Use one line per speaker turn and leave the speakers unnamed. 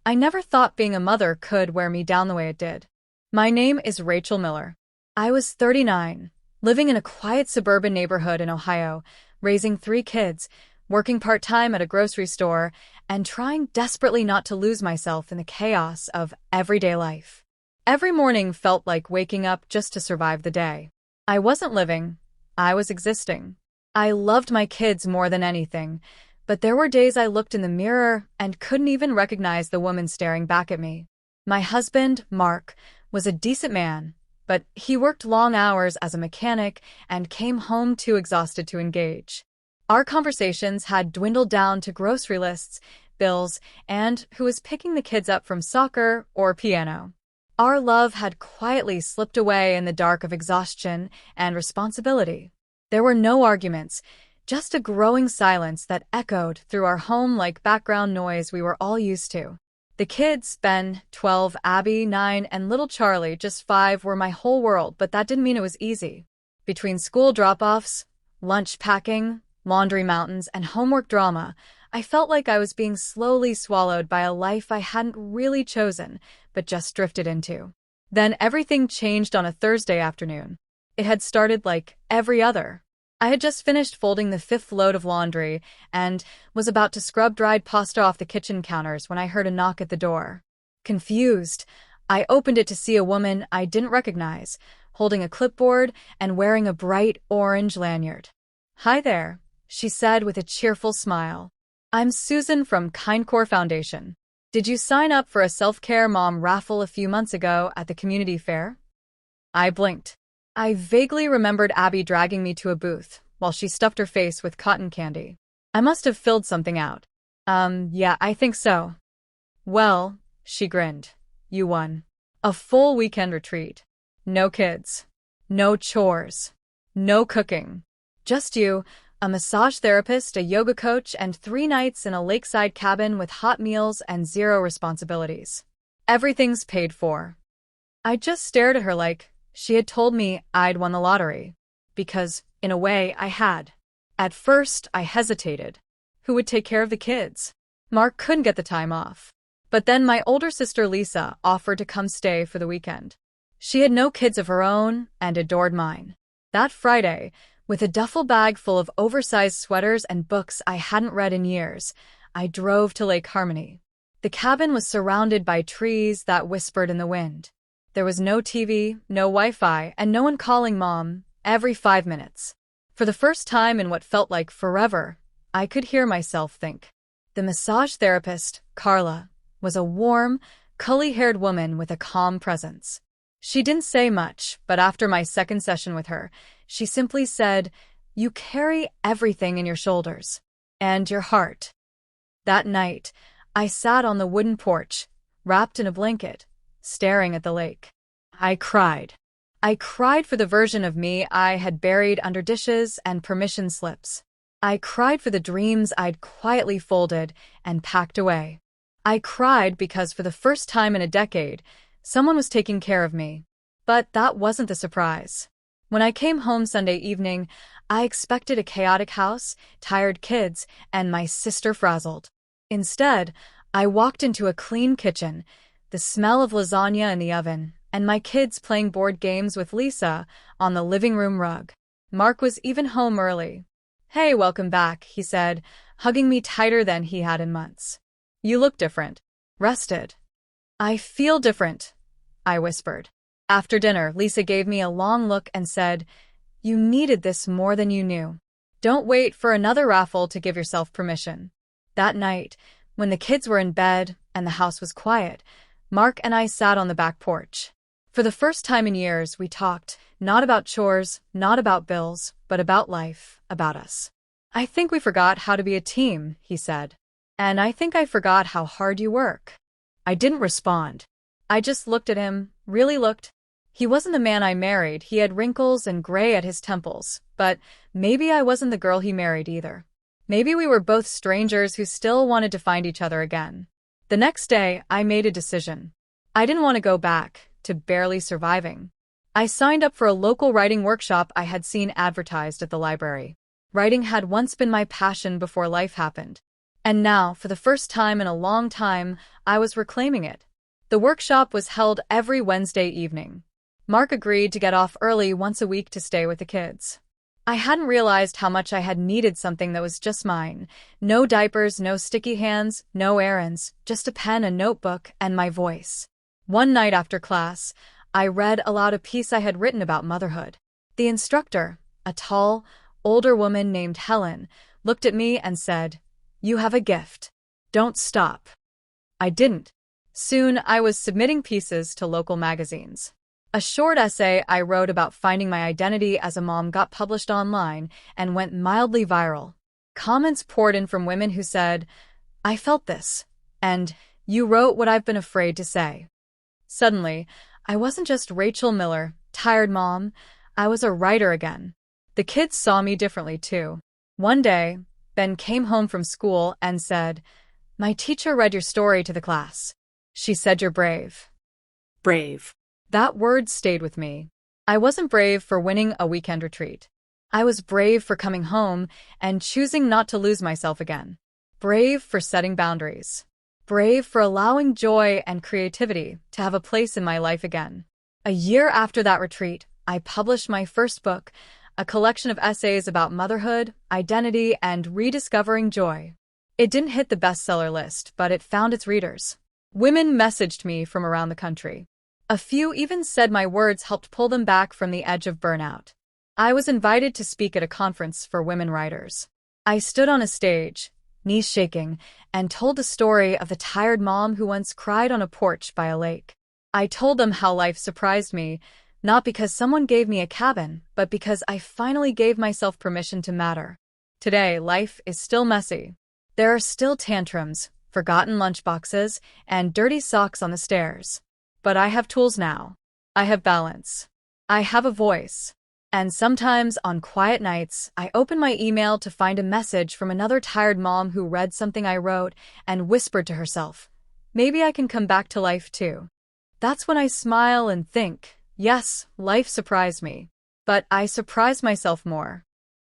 I never thought being a mother could wear me down the way it did. My name is Rachel Miller. I was 39, living in a quiet suburban neighborhood in Ohio, raising 3 kids, working part-time at a grocery store, and trying desperately not to lose myself in the chaos of everyday life. Every morning felt like waking up just to survive the day. I wasn't living, I was existing. I loved my kids more than anything, but there were days I looked in the mirror and couldn't even recognize the woman staring back at me. My husband, Mark, was a decent man, but he worked long hours as a mechanic and came home too exhausted to engage. Our conversations had dwindled down to grocery lists, bills, and who was picking the kids up from soccer or piano. Our love had quietly slipped away in the dark of exhaustion and responsibility. There were no arguments, just a growing silence that echoed through our home like background noise we were all used to. The kids, Ben, 12, Abby, 9, and little Charlie, just 5, were my whole world, but that didn't mean it was easy. Between school drop-offs, lunch packing, laundry mountains, and homework drama, I felt like I was being slowly swallowed by a life I hadn't really chosen, but just drifted into. Then everything changed on a Thursday afternoon. It had started like every other. I had just finished folding the 5th load of laundry and was about to scrub dried pasta off the kitchen counters when I heard a knock at the door. Confused, I opened it to see a woman I didn't recognize, holding a clipboard and wearing a bright orange lanyard. "Hi there," she said with a cheerful smile. "I'm Susan from KindCore Foundation. Did you sign up for a self-care mom raffle a few months ago at the community fair?" I blinked. I vaguely remembered Abby dragging me to a booth while she stuffed her face with cotton candy. I must have filled something out. Yeah, I think so." "Well," she grinned, "you won. A full weekend retreat. No kids. No chores. No cooking. Just you, a massage therapist, a yoga coach, and 3 nights in a lakeside cabin with hot meals and 0 responsibilities. Everything's paid for." I just stared at her like she had told me I'd won the lottery. Because, in a way, I had. At first, I hesitated. Who would take care of the kids? Mark couldn't get the time off. But then my older sister Lisa offered to come stay for the weekend. She had no kids of her own and adored mine. That Friday, with a duffel bag full of oversized sweaters and books I hadn't read in years, I drove to Lake Harmony. The cabin was surrounded by trees that whispered in the wind. There was no TV, no Wi-Fi, and no one calling Mom every 5 minutes. For the first time in what felt like forever, I could hear myself think. The massage therapist, Carla, was a warm, curly-haired woman with a calm presence. She didn't say much, but after my second session with her, she simply said, "You carry everything in your shoulders. And your heart." That night, I sat on the wooden porch, wrapped in a blanket, staring at the lake. I cried. I cried for the version of me I had buried under dishes and permission slips. I cried for the dreams I'd quietly folded and packed away. I cried because for the first time in a decade, someone was taking care of me. But that wasn't the surprise. When I came home Sunday evening, I expected a chaotic house, tired kids, and my sister frazzled. Instead, I walked into a clean kitchen, the smell of lasagna in the oven, and my kids playing board games with Lisa on the living room rug. Mark was even home early. "Hey, welcome back," he said, hugging me tighter than he had in months. "You look different. Rested." "I feel different," I whispered. After dinner, Lisa gave me a long look and said, "You needed this more than you knew. Don't wait for another raffle to give yourself permission." That night, when the kids were in bed and the house was quiet, Mark and I sat on the back porch. For the first time in years, we talked, not about chores, not about bills, but about life, about us. "I think we forgot how to be a team," he said. "And I think I forgot how hard you work." I didn't respond. I just looked at him, really looked. He wasn't the man I married, he had wrinkles and gray at his temples, but maybe I wasn't the girl he married either. Maybe we were both strangers who still wanted to find each other again. The next day, I made a decision. I didn't want to go back to barely surviving. I signed up for a local writing workshop I had seen advertised at the library. Writing had once been my passion before life happened. And now, for the first time in a long time, I was reclaiming it. The workshop was held every Wednesday evening. Mark agreed to get off early once a week to stay with the kids. I hadn't realized how much I had needed something that was just mine. No diapers, no sticky hands, no errands, just a pen, a notebook, and my voice. One night after class, I read aloud a piece I had written about motherhood. The instructor, a tall, older woman named Helen, looked at me and said, "You have a gift. Don't stop." I didn't. Soon, I was submitting pieces to local magazines. A short essay I wrote about finding my identity as a mom got published online and went mildly viral. Comments poured in from women who said, "I felt this," and "You wrote what I've been afraid to say." Suddenly, I wasn't just Rachel Miller, tired mom. I was a writer again. The kids saw me differently too. One day, Ben came home from school and said, "My teacher read your story to the class. She said you're brave."
Brave.
That word stayed with me. I wasn't brave for winning a weekend retreat. I was brave for coming home and choosing not to lose myself again. Brave for setting boundaries. Brave for allowing joy and creativity to have a place in my life again. A year after that retreat, I published my first book, a collection of essays about motherhood, identity, and rediscovering joy. It didn't hit the bestseller list, but it found its readers. Women messaged me from around the country. A few even said my words helped pull them back from the edge of burnout. I was invited to speak at a conference for women writers. I stood on a stage, knees shaking, and told the story of the tired mom who once cried on a porch by a lake. I told them how life surprised me, not because someone gave me a cabin, but because I finally gave myself permission to matter. Today, life is still messy. There are still tantrums, forgotten lunchboxes, and dirty socks on the stairs. But I have tools now. I have balance. I have a voice. And sometimes, on quiet nights, I open my email to find a message from another tired mom who read something I wrote and whispered to herself, "Maybe I can come back to life too." That's when I smile and think, yes, life surprised me. But I surprise myself more.